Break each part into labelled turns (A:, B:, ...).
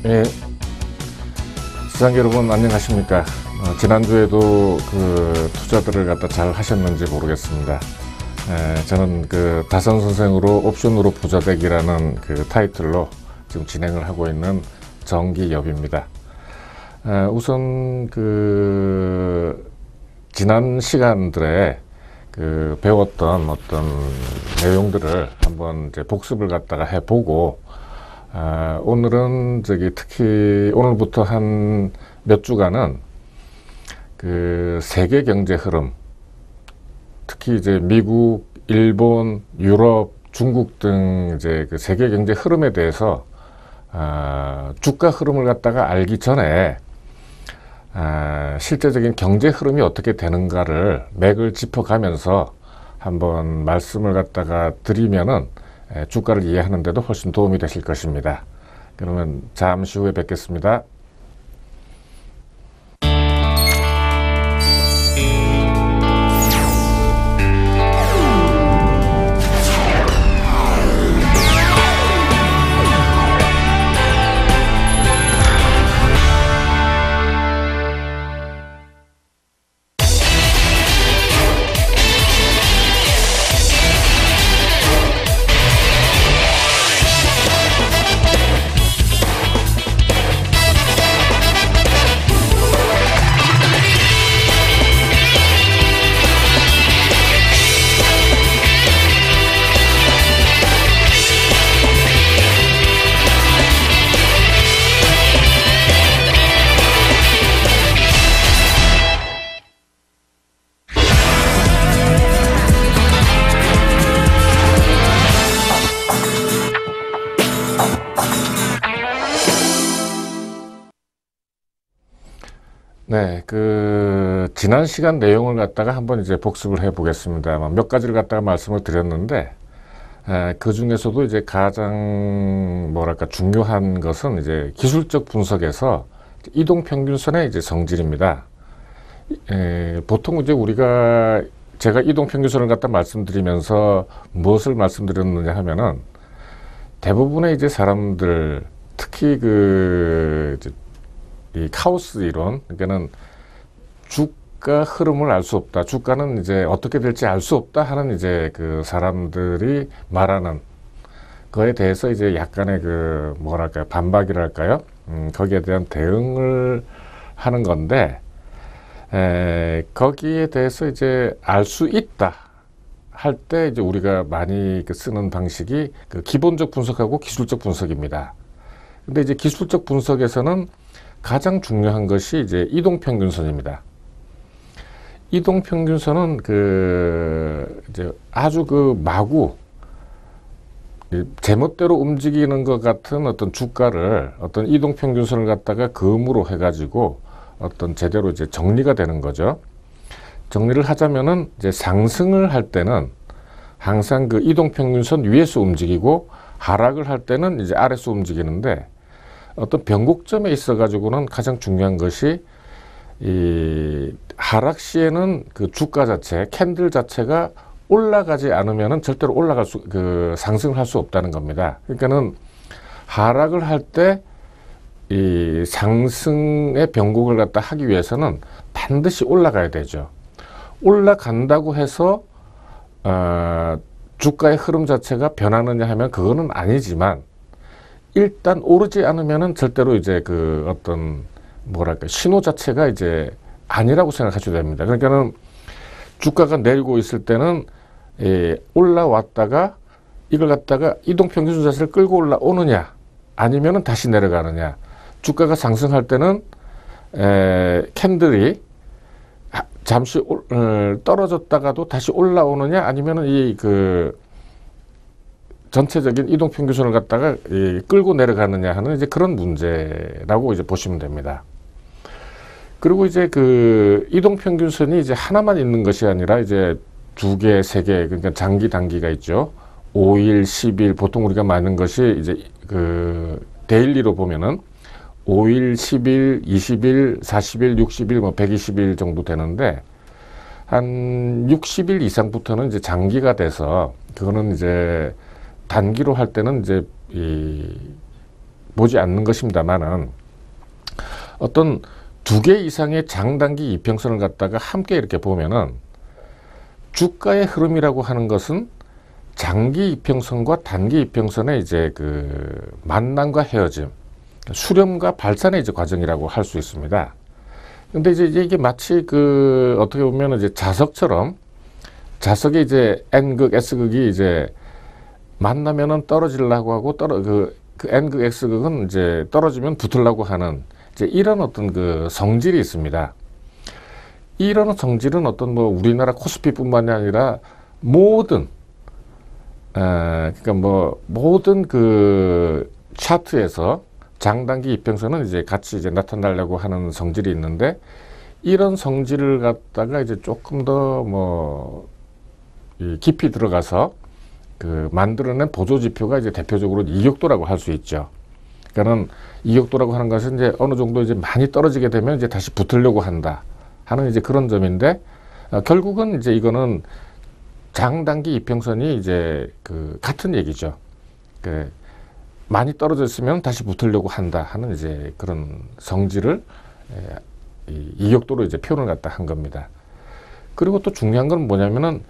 A: 예, 시청자 여러분 안녕하십니까. 지난주에도 그 투자들을 갖다 잘 하셨는지 모르겠습니다. 저는 그 다선 선생으로 옵션으로 부자되기라는 그 타이틀로 지금 진행을 하고 있는 정기엽입니다. 우선 그 지난 시간들에 그 배웠던 어떤 내용들을 한번 이제 복습을 갖다가 해보고, 오늘은 특히 오늘부터 한 몇 주간은 그 세계 경제 흐름, 특히 이제 미국, 일본, 유럽, 중국 등 이제 그 세계 경제 흐름에 대해서 주가 흐름을 갖다가 알기 전에 실제적인 경제 흐름이 어떻게 되는가를 맥을 짚어가면서 한번 말씀을 갖다가 드리면은 주가를 이해하는 데도 훨씬 도움이 되실 것입니다. 그러면 잠시 후에 뵙겠습니다. 네, 그 지난 시간 내용을 갖다가 한번 이제 복습을 해 보겠습니다. 몇 가지를 갖다가 말씀을 드렸는데, 그 중에서도 이제 가장 뭐랄까 중요한 것은 이제 기술적 분석에서 이동평균선의 이제 성질입니다. 보통 이제 제가 이동평균선을 갖다 말씀드리면서 무엇을 말씀드렸느냐 하면은, 대부분의 이제 사람들, 특히 이 카오스 이론, 그러니까는 주가 흐름을 알 수 없다, 주가는 이제 어떻게 될지 알 수 없다 하는 이제 그 사람들이 말하는 거에 대해서 이제 약간의 그 뭐랄까요, 반박이랄까요, 거기에 대한 대응을 하는 건데, 거기에 대해서 이제 알 수 있다 할 때 이제 우리가 많이 쓰는 방식이 그 기본적 분석하고 기술적 분석입니다. 근데 이제 기술적 분석에서는 가장 중요한 것이 이제 이동평균선입니다. 이동평균선은 이제 아주 마구 제멋대로 움직이는 것 같은 어떤 주가를 어떤 이동평균선을 갖다가 금으로 해가지고 어떤 제대로 이제 정리가 되는 거죠. 정리를 하자면은 이제 상승을 할 때는 항상 그 이동평균선 위에서 움직이고, 하락을 할 때는 이제 아래서 움직이는데, 어떤 변곡점에 있어 가지고는 가장 중요한 것이 이 하락 시에는 그 주가 자체, 캔들 자체가 올라가지 않으면은 절대로 상승을 할 수 없다는 겁니다. 그러니까는 하락을 할 때 이 상승의 변곡을 갖다 하기 위해서는 반드시 올라가야 되죠. 올라간다고 해서 주가의 흐름 자체가 변하느냐 하면 그거는 아니지만, 일단 오르지 않으면은 절대로 이제 어떤 뭐랄까 신호 자체가 이제 아니라고 생각하셔도 됩니다. 그러니까는 주가가 내리고 있을 때는 올라왔다가 이걸 갖다가 이동평균선 자체를 끌고 올라오느냐, 아니면은 다시 내려가느냐. 주가가 상승할 때는 캔들이 잠시 떨어졌다가도 다시 올라오느냐, 아니면은 전체적인 이동평균선을 갖다가 끌고 내려가느냐 하는 이제 그런 문제라고 이제 보시면 됩니다. 그리고 이제 이동평균선이 이제 하나만 있는 것이 아니라 이제 2개, 3개, 그러니까 장기, 단기가 있죠. 5일, 10일, 보통 우리가 많은 것이 이제 데일리로 보면은 5일, 10일, 20일, 40일, 60일, 120일 정도 되는데, 한 60일 이상부터는 이제 장기가 돼서, 그거는 이제 단기로 할 때는 이제 보지 않는 것입니다만은 어떤 2개 이상의 장단기 이평선을 갖다가 함께 이렇게 보면은 주가의 흐름이라고 하는 것은 장기 이평선과 단기 이평선의 이제 그 만남과 헤어짐, 수렴과 발산의 이제 과정이라고 할 수 있습니다. 근데 이제 이게 마치 그 어떻게 보면 이제 자석처럼 자석의 이제 N극, S극이 이제 만나면은 떨어지려고 하고 그 N극, S극은 이제 떨어지면 붙으려고 하는 이제 이런 어떤 그 성질이 있습니다. 이런 성질은 어떤 뭐 우리나라 코스피뿐만이 아니라 모든 그러니까 뭐 모든 그 차트에서 장단기 이평선은 이제 같이 이제 나타나려고 하는 성질이 있는데 이런 성질을 갖다가 이제 조금 더 뭐 깊이 들어가서 그 만들어낸 보조지표가 이제 대표적으로 이격도라고 할 수 있죠. 그러니까는 이격도라고 하는 것은 이제 어느 정도 이제 많이 떨어지게 되면 이제 다시 붙으려고 한다 하는 이제 그런 점인데 결국은 이제 이거는 장단기 이평선이 이제 그 같은 얘기죠. 그 많이 떨어졌으면 다시 붙으려고 한다 하는 이제 그런 성질을 이격도로 이제 표현을 갖다 한 겁니다. 그리고 또 중요한 건 뭐냐면은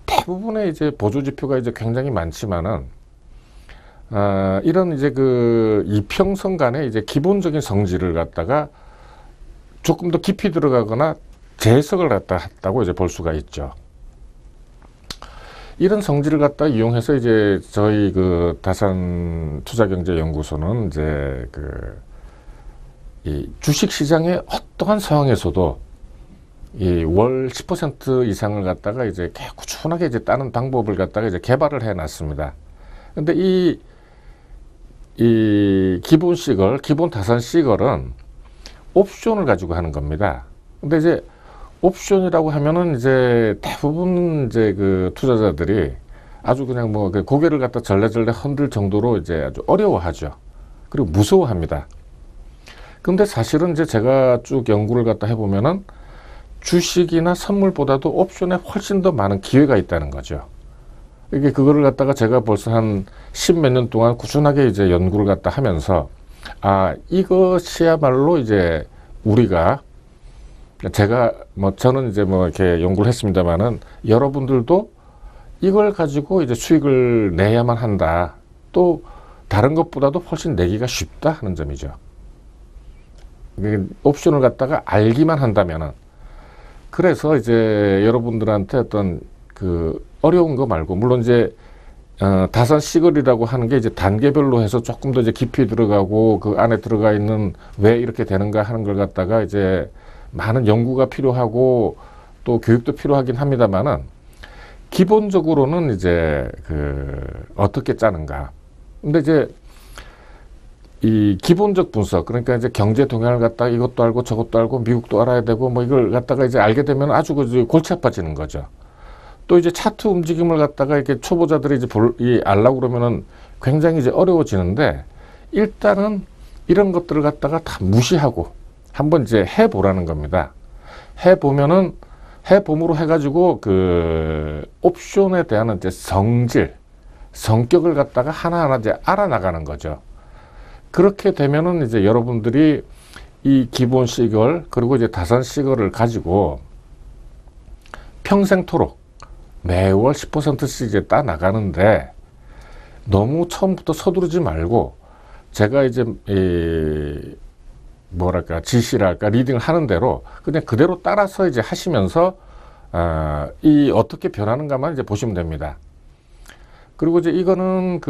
A: 대부분의 이제 보조지표가 이제 굉장히 많지만은 이런 이제 그 이평선 간의 이제 기본적인 성질을 갖다가 조금 더 깊이 들어가거나 재해석을 갖다 했다고 이제 볼 수가 있죠. 이런 성질을 갖다 이용해서 이제 저희 그 다산투자경제연구소는 이제 이 주식시장의 어떠한 상황에서도 이 월 10% 이상을 갖다가 이제 꾸준하게 이제 따는 방법을 갖다가 이제 개발을 해 놨습니다. 근데 이 기본 시걸, 기본 다산 시걸은 옵션을 가지고 하는 겁니다. 근데 이제 옵션이라고 하면은 이제 대부분 이제 그 투자자들이 아주 그냥 뭐 고개를 갖다 절레절레 흔들 정도로 이제 아주 어려워하죠. 그리고 무서워합니다. 근데 사실은 이제 제가 쭉 연구를 갖다 해보면은 주식이나 선물보다도 옵션에 훨씬 더 많은 기회가 있다는 거죠. 이게 그거를 갖다가 제가 벌써 한 10몇 년 동안 꾸준하게 이제 연구를 갖다 하면서 이것이야말로 이제 우리가 제가 뭐 저는 이제 뭐 이렇게 연구를 했습니다만은 여러분들도 이걸 가지고 이제 수익을 내야만 한다. 또 다른 것보다도 훨씬 내기가 쉽다 하는 점이죠. 옵션을 갖다가 알기만 한다면은 그래서 이제 여러분들한테 어떤 그 어려운 거 말고 물론 이제 다산 시걸이라고 하는 게 이제 단계별로 해서 조금 더 이제 깊이 들어가고 그 안에 들어가 있는 왜 이렇게 되는가 하는 걸 갖다가 이제 많은 연구가 필요하고 또 교육도 필요하긴 합니다만은 기본적으로는 이제 어떻게 짜는가. 근데 이제 이 기본적 분석, 그러니까 이제 경제 동향을 갖다가 이것도 알고 저것도 알고 미국도 알아야 되고 뭐 이걸 갖다가 이제 알게 되면 아주 골치 아파지는 거죠. 또 이제 차트 움직임을 갖다가 이렇게 초보자들이 이제 알라고 그러면은 굉장히 이제 어려워지는데 일단은 이런 것들을 갖다가 다 무시하고 한번 이제 해보라는 겁니다. 해봄으로 해가지고 그 옵션에 대한 이제 성격을 갖다가 하나하나 이제 알아나가는 거죠. 그렇게 되면은 이제 여러분들이 이 기본 시걸 그리고 이제 다산 시걸을 가지고 평생토록 매월 10%씩 이제 따 나가는데 너무 처음부터 서두르지 말고 제가 이제 뭐랄까 지시랄까 리딩을 하는 대로 그냥 그대로 따라서 이제 하시면서 이 어떻게 변하는가만 이제 보시면 됩니다. 그리고 이제 이거는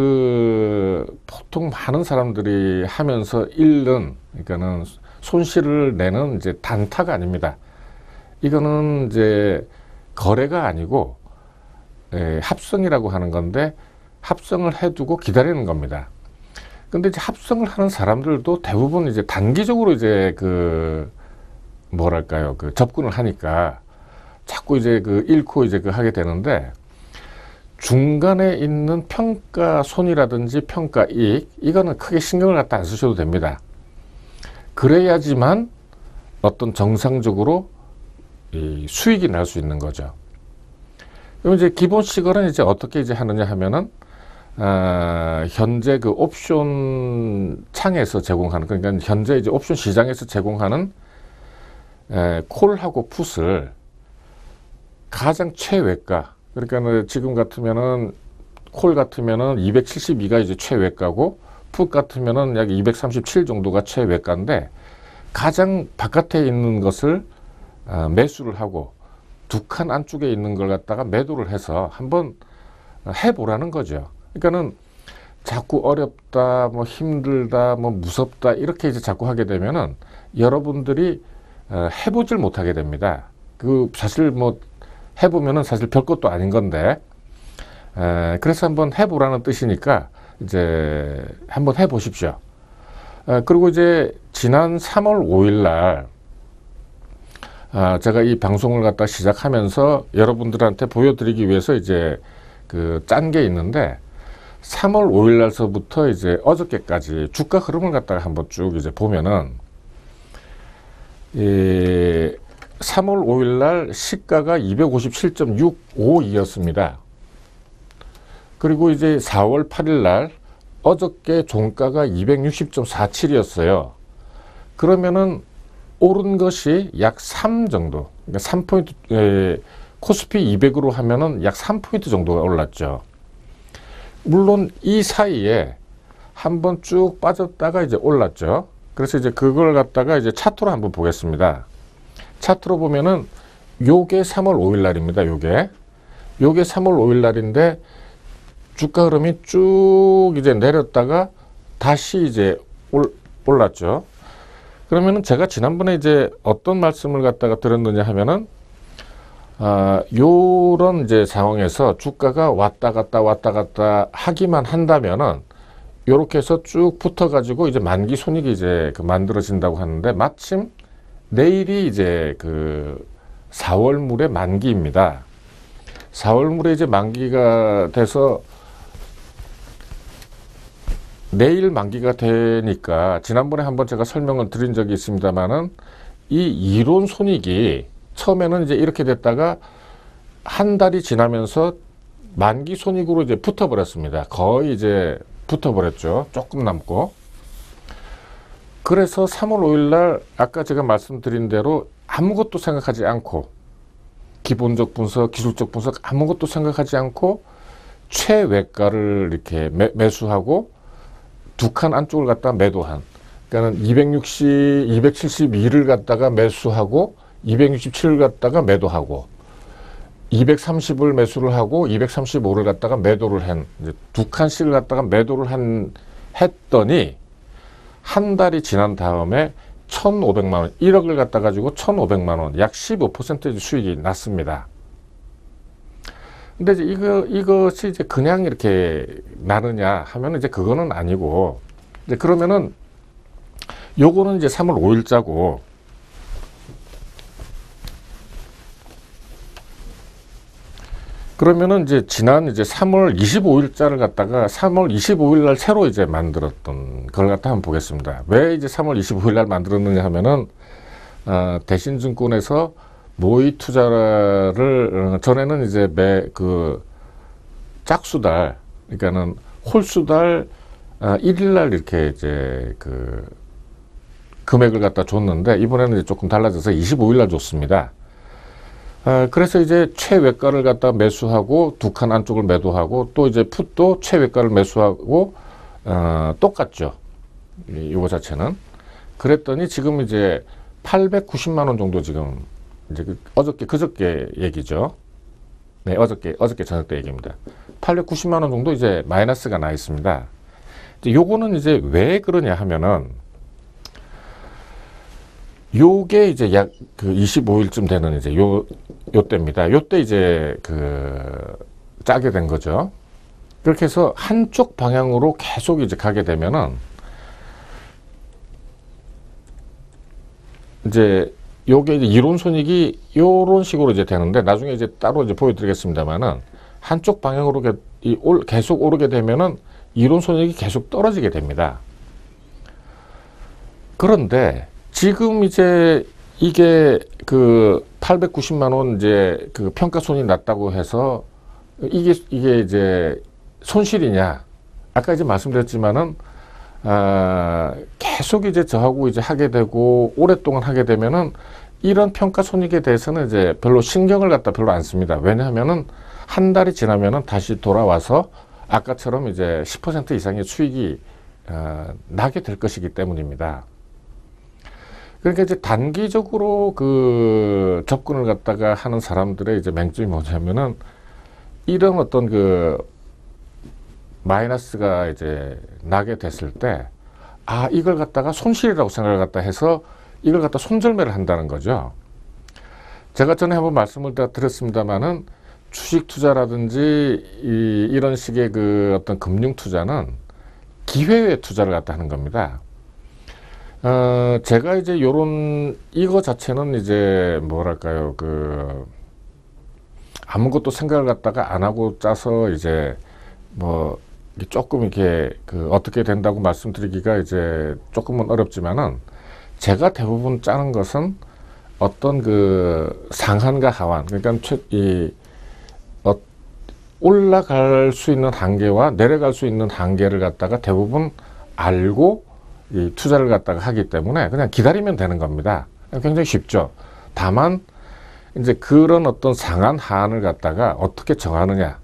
A: 보통 많은 사람들이 하면서 잃는 그러니까는 손실을 내는 이제 단타가 아닙니다. 이거는 이제 거래가 아니고 합성이라고 하는 건데 합성을 해두고 기다리는 겁니다. 근데 이제 합성을 하는 사람들도 대부분 이제 단기적으로 이제 뭐랄까요 접근을 하니까 자꾸 이제 잃고 이제 하게 되는데 중간에 있는 평가손이라든지 평가이익 이거는 크게 신경을 갖다 안 쓰셔도 됩니다. 그래야지만 어떤 정상적으로 이 수익이 날 수 있는 거죠. 그럼 이제 기본 시걸은 이제 어떻게 이제 하느냐 하면은 현재 그 옵션 창에서 제공하는, 그러니까 현재 이제 옵션 시장에서 제공하는 콜하고 풋을 가장 최외가, 그러니까 지금 같으면은 콜 같으면은 272가 이제 최외가고 풋 같으면은 약 237 정도가 최외가인데, 가장 바깥에 있는 것을 매수를 하고 두 칸 안쪽에 있는 걸 갖다가 매도를 해서 한번 해보라는 거죠. 그러니까는 자꾸 어렵다, 뭐 힘들다, 뭐 무섭다 이렇게 이제 자꾸 하게 되면은 여러분들이 해보질 못하게 됩니다. 그 사실 뭐 해보면은 사실 별것도 아닌 건데, 그래서 한번 해보라는 뜻이니까 이제 한번 해보십시오. 그리고 이제 지난 3월 5일 날 제가 이 방송을 갖다 시작하면서 여러분들한테 보여드리기 위해서 이제 그 짠 게 있는데, 3월 5일 날서부터 이제 어저께까지 주가 흐름을 갖다가 한번 쭉 이제 보면은, 3월 5일 날 시가가 257.652였습니다. 그리고 이제 4월 8일 날 어저께 종가가 260.47이었어요. 그러면은 오른 것이 약 3 정도, 그러니까 3포인트, 코스피 200으로 하면은 약 3포인트 정도가 올랐죠. 물론 이 사이에 한번 쭉 빠졌다가 이제 올랐죠. 그래서 이제 그걸 갖다가 이제 차트로 한번 보겠습니다. 차트로 보면은 요게 3월 5일 날입니다. 요게 3월 5일 날인데 주가 흐름이 쭉 이제 내렸다가 다시 이제 올랐죠. 그러면은 제가 지난번에 이제 어떤 말씀을 갖다가 드렸느냐 하면은, 요런 이제 상황에서 주가가 왔다 갔다 하기만 한다면은 요렇게 해서 쭉 붙어 가지고 이제 만기 손익이 이제 그 만들어진다고 하는데, 마침 내일이 이제 그 4월물의 만기입니다. 4월물에 이제 만기가 돼서 내일 만기가 되니까, 지난번에 한번 제가 설명을 드린 적이 있습니다만은, 이 이론 손익이 처음에는 이제 이렇게 됐다가 한 달이 지나면서 만기 손익으로 이제 붙어버렸습니다. 거의 이제 붙어버렸죠. 조금 남고. 그래서 3월 5일 날 아까 제가 말씀드린 대로 아무것도 생각하지 않고, 기본적 분석, 기술적 분석 아무것도 생각하지 않고 최외가를 이렇게 매수하고 두 칸 안쪽을 갖다 매도한, 그러니까 272를 갖다가 매수하고 267을 갖다가 매도하고 230을 매수를 하고 235를 갖다가 매도를 한, 이제 두 칸씩을 갖다가 매도를 했더니 한 달이 지난 다음에 1,500만 원, 1억을 갖다 가지고 1,500만 원, 약 15% 수익이 났습니다. 근데 이제 이것이 이제 그냥 이렇게 나느냐 하면 이제 그거는 아니고, 이제 그러면은 요거는 이제 3월 5일자고, 그러면은 이제 지난 이제 3월 25일자를 갖다가 3월 25일 날 새로 이제 만들었던 걸 갖다 한번 보겠습니다. 왜 이제 3월 25일 날 만들었느냐 하면은, 대신증권에서 모의 투자를 전에는 이제 그 짝수달, 그러니까는 홀수달 1일 날 이렇게 이제 그 금액을 갖다 줬는데, 이번에는 이제 조금 달라져서 25일 날 줬습니다. 그래서 이제 최외가를 갖다 매수하고 두 칸 안쪽을 매도하고, 또 이제 풋도 최외가를 매수하고 똑같죠. 이거 자체는. 그랬더니 지금 이제 890만 원 정도 지금 이제 그저께 얘기죠. 네, 어저께 저녁 때 얘기입니다. 890만 원 정도 이제 마이너스가 나 있습니다. 이제 요거는 이제 왜 그러냐 하면은, 요게 이제 약 그 25일쯤 되는 이제 요 때입니다. 요 때 이제 그 짜게 된 거죠. 그렇게 해서 한쪽 방향으로 계속 이제 가게 되면은, 이제 요게 이제 이론 손익이 요런 식으로 이제 되는데, 나중에 이제 따로 이제 보여드리겠습니다만은, 한쪽 방향으로 계속 오르게 되면은 이론 손익이 계속 떨어지게 됩니다. 그런데 지금 이제 이게 그 890만 원 이제 그 평가손이 났다고 해서 이게 이제 손실이냐 아까 이제 말씀드렸지만은 계속 이제 저하고 이제 하게 되고 오랫동안 하게 되면은 이런 평가 손익에 대해서는 이제 별로 신경을 갖다 별로 안 씁니다. 왜냐하면은 한 달이 지나면은 다시 돌아와서 아까처럼 이제 10% 이상의 수익이 나게 될 것이기 때문입니다. 그러니까 이제 단기적으로 그 접근을 갖다가 하는 사람들의 이제 맹점이 뭐냐면은 이런 어떤 그 마이너스가 이제 나게 됐을 때, 이걸 갖다가 손실이라고 생각을 갖다 해서 이걸 갖다 손절매를 한다는 거죠. 제가 전에 한번 말씀을 다 드렸습니다만은 주식 투자라든지 이런 식의 그 어떤 금융 투자는 기회의 투자를 갖다 하는 겁니다. 제가 이제 이거 자체는 이제 뭐랄까요, 아무것도 생각을 갖다가 안 하고 짜서 이제 조금 이렇게 어떻게 된다고 말씀드리기가 이제 조금은 어렵지만은 제가 대부분 짜는 것은 어떤 상한과 하한, 그러니까 올라갈 수 있는 한계와 내려갈 수 있는 한계를 갖다가 대부분 알고 이 투자를 갖다가 하기 때문에 그냥 기다리면 되는 겁니다. 굉장히 쉽죠. 다만 이제 그런 어떤 상한 하한을 갖다가 어떻게 정하느냐.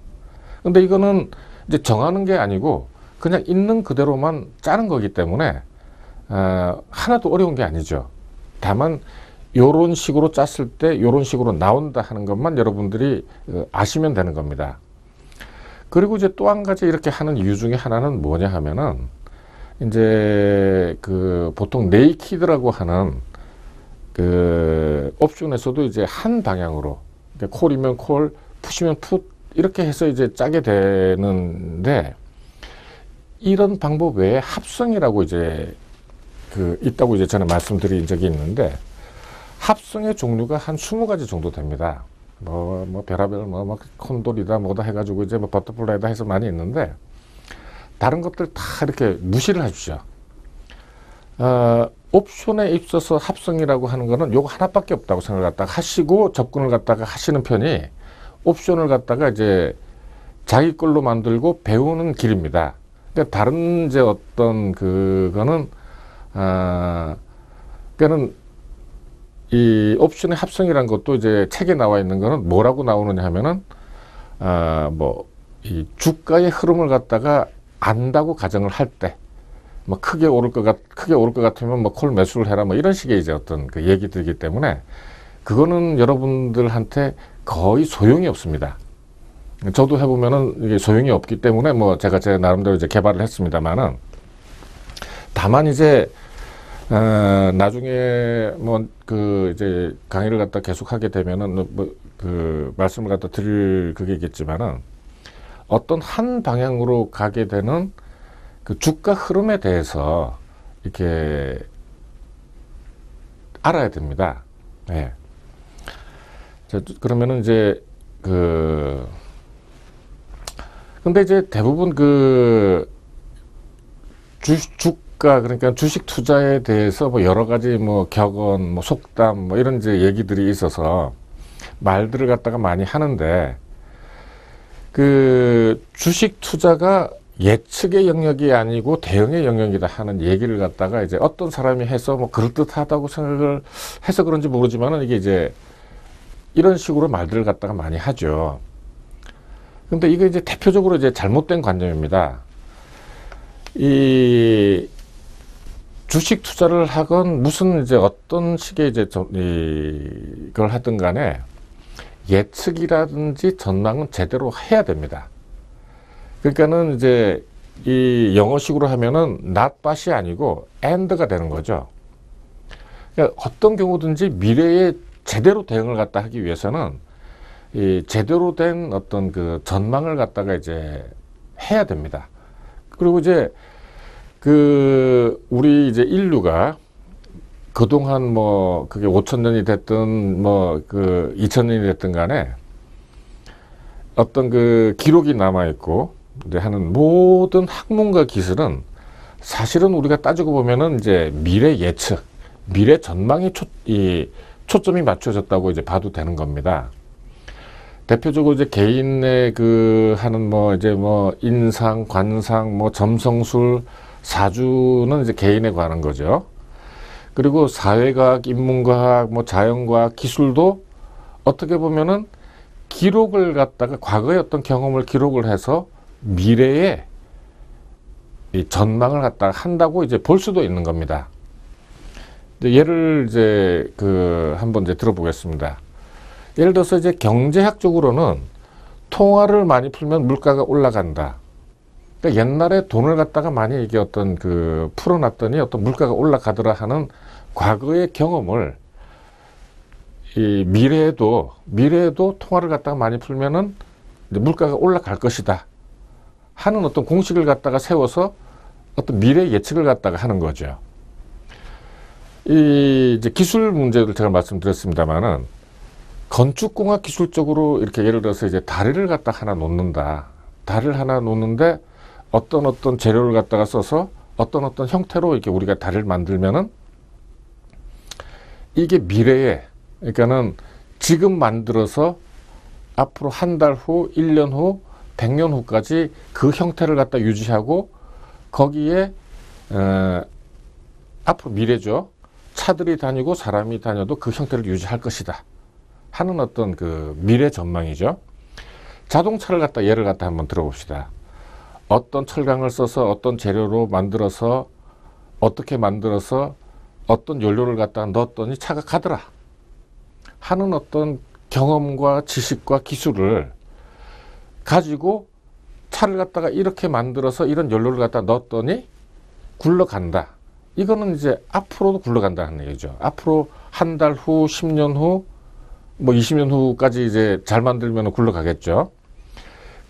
A: 근데 이거는 이제 정하는 게 아니고 그냥 있는 그대로만 짜는 거기 때문에 하나도 어려운 게 아니죠. 다만 요런 식으로 짰을 때 요런 식으로 나온다 하는 것만 여러분들이 아시면 되는 겁니다. 그리고 이제 또 한 가지 이렇게 하는 이유 중에 하나는 뭐냐 하면은 이제 보통 네이키드라고 하는 옵션에서도 이제 한 방향으로, 그러니까 콜이면 콜, 풋이면 풋 이렇게 해서 이제 짜게 되는데, 이런 방법 외에 합성이라고 이제 있다고 이제 전에 말씀드린 적이 있는데, 합성의 종류가 한 20가지 정도 됩니다. 별하별 콘돌이다 뭐다 해가지고 이제 버터플라이다 해서 많이 있는데, 다른 것들 다 이렇게 무시를 하십시오. 옵션에 있어서 합성이라고 하는 거는 요거 하나밖에 없다고 생각을 갖다가 하시고 접근을 갖다가 하시는 편이, 옵션을 갖다가 이제 자기 걸로 만들고 배우는 길입니다. 그러니까 다른 이제 어떤 그거는 그러니까는 이 옵션의 합성이라는 것도 이제 책에 나와 있는 거는 뭐라고 나오느냐 하면은 이 주가의 흐름을 갖다가 안다고 가정을 할 때, 크게 오를 것 같으면 콜 매수를 해라 이런 식의 이제 어떤 얘기들이기 때문에 그거는 여러분들한테 거의 소용이 없습니다. 저도 해보면은 이게 소용이 없기 때문에 제가 제 나름대로 이제 개발을 했습니다만은, 다만 이제 나중에 이제 강의를 갖다 계속 하게 되면은 말씀을 갖다 드릴 그게 있겠지만은, 어떤 한 방향으로 가게 되는 주가 흐름에 대해서 이렇게 알아야 됩니다. 네. 그러면은 이제 근데 이제 대부분 주가, 그러니까 주식 투자에 대해서 여러 가지 격언, 속담 이런 이제 얘기들이 있어서 말들을 갖다가 많이 하는데, 주식 투자가 예측의 영역이 아니고 대응의 영역이다 하는 얘기를 갖다가 이제 어떤 사람이 해서 그럴듯하다고 생각을 해서 그런지 모르지만은, 이게 이제 이런 식으로 말들을 갖다가 많이 하죠. 근데 이게 이제 대표적으로 이제 잘못된 관념입니다. 이 주식 투자를 하건 무슨 이제 어떤 식의 이제 이걸 하든 간에 예측이라든지 전망은 제대로 해야 됩니다. 그러니까는 이제 이 영어식으로 하면은 not but이 아니고 and가 되는 거죠. 그러니까 어떤 경우든지 미래에 제대로 대응을 갖다 하기 위해서는 이 제대로 된 어떤 전망을 갖다가 이제 해야 됩니다. 그리고 이제 우리 이제 인류가 그동안 그게 5,000년이 됐든 2,000년이 됐든 간에 어떤 기록이 남아있고 이제 하는 모든 학문과 기술은 사실은 우리가 따지고 보면은 이제 미래 예측, 미래 전망이 초점이 맞춰졌다고 이제 봐도 되는 겁니다. 대표적으로 이제 개인의 그 하는 뭐 이제 뭐 인상, 관상, 뭐 점성술, 사주는 이제 개인에 관한 거죠. 그리고 사회과학, 인문과학, 뭐 자연과학, 기술도 어떻게 보면은 기록을 갖다가 과거의 어떤 경험을 기록을 해서 미래에 이 전망을 갖다가 한다고 이제 볼 수도 있는 겁니다. 예를 이제 한번 이제 들어보겠습니다. 예를 들어서 이제 경제학적으로는 통화를 많이 풀면 물가가 올라간다. 그러니까 옛날에 돈을 갖다가 많이 이게 풀어놨더니 어떤 물가가 올라가더라 하는 과거의 경험을 이 미래에도 통화를 갖다가 많이 풀면은 이제 물가가 올라갈 것이다 하는 어떤 공식을 갖다가 세워서 어떤 미래 예측을 갖다가 하는 거죠. 이제 기술 문제를 제가 말씀드렸습니다만은 건축공학 기술적으로 이렇게 예를 들어서 이제 다리를 갖다 하나 놓는다. 다리를 하나 놓는데 어떤 재료를 갖다가 써서 어떤 형태로 이렇게 우리가 다리를 만들면은 이게 미래에, 그러니까는 지금 만들어서 앞으로 한 달 후, 1년 후, 100년 후까지 그 형태를 갖다 유지하고 거기에 앞으로 미래죠. 차들이 다니고 사람이 다녀도 그 형태를 유지할 것이다 하는 어떤 그 미래 전망이죠. 자동차를 갖다 예를 갖다 한번 들어봅시다. 어떤 철강을 써서 어떤 재료로 만들어서 어떻게 만들어서 어떤 연료를 갖다 넣었더니 차가 가더라 하는 어떤 경험과 지식과 기술을 가지고 차를 갖다가 이렇게 만들어서 이런 연료를 갖다 넣었더니 굴러간다. 이거는 이제 앞으로도 굴러간다는 얘기죠. 앞으로 한 달 후, 10년 후, 뭐 20년 후까지 이제 잘 만들면 굴러가겠죠.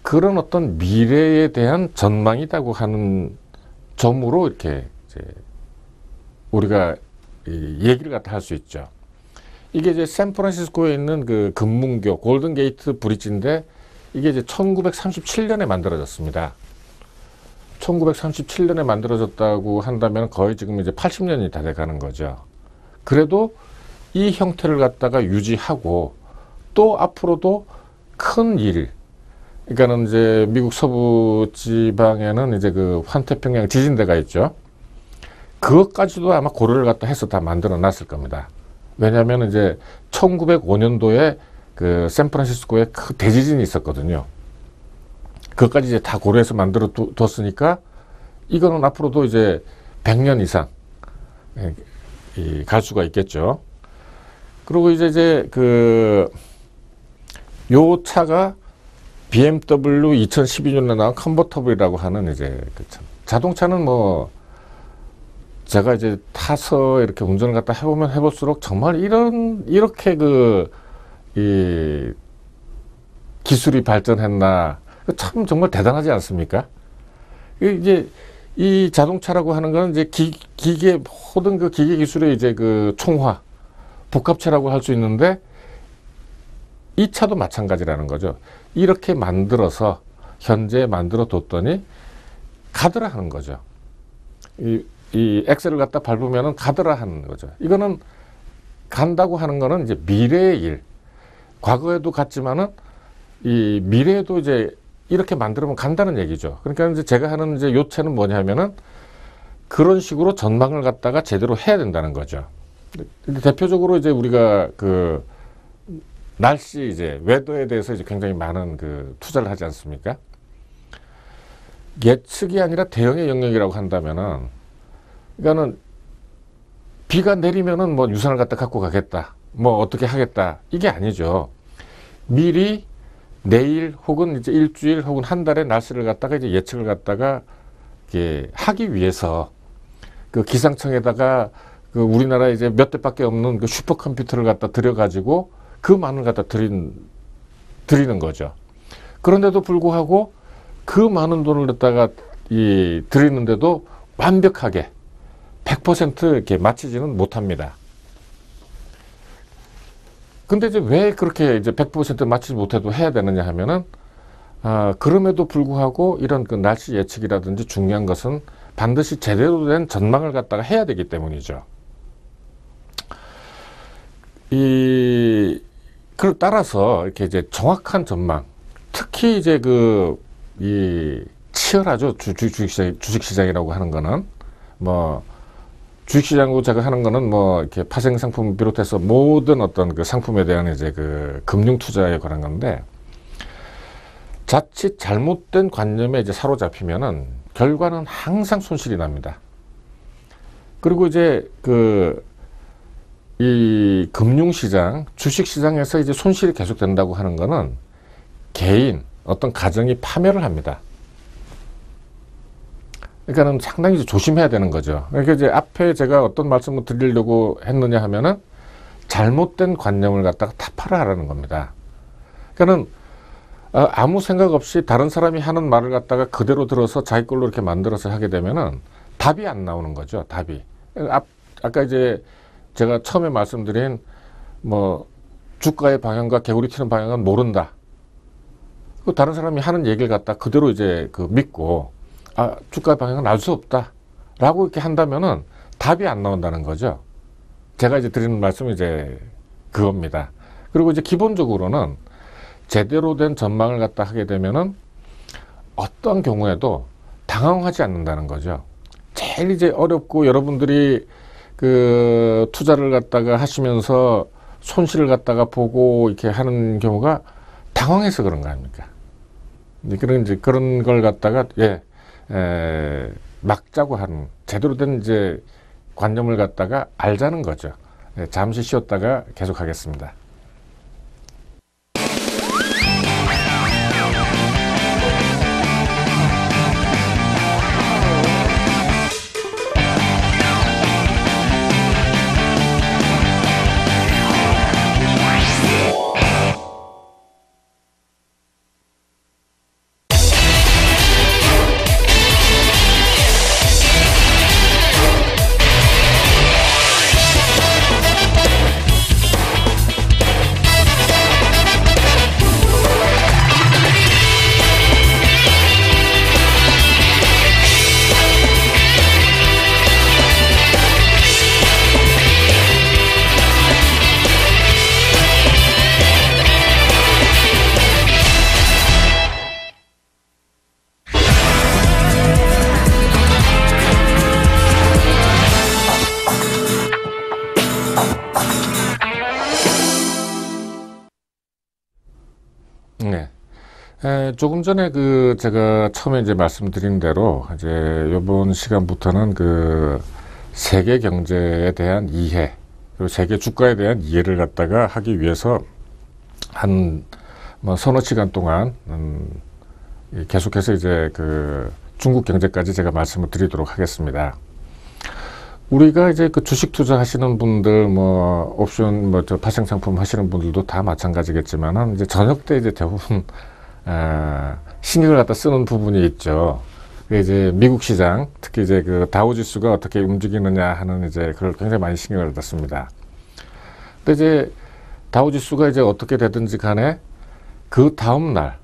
A: 그런 어떤 미래에 대한 전망이라고 하는 점으로 이렇게 이제 우리가 얘기를 갖다 할 수 있죠. 이게 이제 샌프란시스코에 있는 그 금문교 골든 게이트 브릿지인데 이게 이제 1937년에 만들어졌습니다. 1937년에 만들어졌다고 한다면 거의 지금 이제 80년이 다 돼가는 거죠. 그래도 이 형태를 갖다가 유지하고 또 앞으로도 큰 일, 그러니까는 이제 미국 서부 지방에는 이제 그 환태평양 지진대가 있죠. 그것까지도 아마 고려를 갖다 해서 다 만들어 놨을 겁니다. 왜냐하면 이제 1905년도에 그 샌프란시스코에 큰 대지진이 있었거든요. 그것까지 이제 다 고려해서 만들어 뒀으니까 이거는 앞으로도 이제 100년 이상 갈 수가 있겠죠. 그리고 이제 요 차가 BMW 2012년에 나온 컨버터블이라고 하는 이제 자동차는 뭐 제가 이제 타서 이렇게 운전을 갖다 해보면 해볼수록 정말 이렇게 이 기술이 발전했나. 참 정말 대단하지 않습니까? 이제 이 자동차라고 하는 건 이제 기계, 모든 그 기계 기술의 이제 그 총화, 복합체라고 할 수 있는데 이 차도 마찬가지라는 거죠. 이렇게 만들어서 현재 만들어 뒀더니 가더라 하는 거죠. 이 엑셀을 갖다 밟으면은 가더라 하는 거죠. 이거는 간다고 하는 거는 이제 미래의 일. 과거에도 갔지만은 이 미래에도 이제 이렇게 만들면 간다는 얘기죠. 그러니까 이제 제가 하는 이제 요체는 뭐냐면은 그런 식으로 전망을 갖다가 제대로 해야 된다는 거죠. 근데 대표적으로 이제 우리가 그 날씨 이제 웨더에 대해서 이제 굉장히 많은 그 투자를 하지 않습니까? 예측이 아니라 대응의 영역이라고 한다면은 그러니까는 비가 내리면은 뭐 유산을 갖다 갖고 가겠다. 뭐 어떻게 하겠다. 이게 아니죠. 미리 내일 혹은 이제 일주일 혹은 한 달의 날씨를 갖다가 이제 예측을 갖다가 이렇게 하기 위해서 그 기상청에다가 그 우리나라에 이제 몇 대밖에 없는 그 슈퍼컴퓨터를 갖다 들여가지고 그 많은 갖다 드리는 거죠. 그런데도 불구하고 그 많은 돈을 갖다가 드리는데도 완벽하게 100% 이렇게 맞추지는 못합니다. 근데 이제 왜 그렇게 이제 100% 맞추지 못해도 해야 되느냐 하면은, 그럼에도 불구하고 이런 그 날씨 예측이라든지 중요한 것은 반드시 제대로 된 전망을 갖다가 해야 되기 때문이죠. 그걸 따라서 이렇게 이제 정확한 전망, 특히 이제 이 치열하죠. 주식시장이라고 하는 거는 뭐 주식시장으로 제가 하는 거는 뭐 이렇게 파생 상품 비롯해서 모든 어떤 그 상품에 대한 이제 그 금융 투자에 관한 건데, 자칫 잘못된 관념에 이제 사로잡히면은 결과는 항상 손실이 납니다. 그리고 이제 이 금융시장, 주식시장에서 이제 손실이 계속된다고 하는 거는 개인, 어떤 가정이 파멸을 합니다. 그러니까는 상당히 조심해야 되는 거죠. 그러니까 이제 앞에 제가 어떤 말씀을 드리려고 했느냐 하면은 잘못된 관념을 갖다가 타파를 하라는 겁니다. 그러니까는 아무 생각 없이 다른 사람이 하는 말을 갖다가 그대로 들어서 자기 걸로 이렇게 만들어서 하게 되면은 답이 안 나오는 거죠. 답이. 아까 이제 제가 처음에 말씀드린 뭐 주가의 방향과 개구리 튀는 방향은 모른다. 그 다른 사람이 하는 얘기를 갖다 그대로 이제 믿고 주가의 방향은 알 수 없다 라고 이렇게 한다면은 답이 안 나온다는 거죠. 제가 이제 드리는 말씀은 이제 그겁니다. 그리고 이제 기본적으로는 제대로 된 전망을 갖다 하게 되면은 어떤 경우에도 당황하지 않는다는 거죠. 제일 이제 어렵고 여러분들이 투자를 갖다가 하시면서 손실을 갖다가 보고 이렇게 하는 경우가 당황해서 그런 거 아닙니까? 그런 걸 갖다가 막자고 하는, 제대로 된 이제 관념을 갖다가 알자는 거죠. 잠시 쉬었다가 계속하겠습니다. 네. 조금 전에 제가 처음에 이제 말씀드린 대로 이제 이번 시간부터는 세계 경제에 대한 이해, 그리고 세계 주가에 대한 이해를 갖다가 하기 위해서 뭐 서너 시간 동안 계속해서 이제 중국 경제까지 제가 말씀을 드리도록 하겠습니다. 우리가 이제 주식 투자 하시는 분들, 뭐 옵션, 파생 상품 하시는 분들도 다 마찬가지겠지만은 이제 저녁 때 이제 대부분 신경을 갖다 쓰는 부분이 있죠. 이제 미국 시장, 특히 이제 다우 지수가 어떻게 움직이느냐 하는 이제 그걸 굉장히 많이 신경을 갖다 씁니다. 근데 이제 다우 지수가 이제 어떻게 되든지 간에 그 다음 날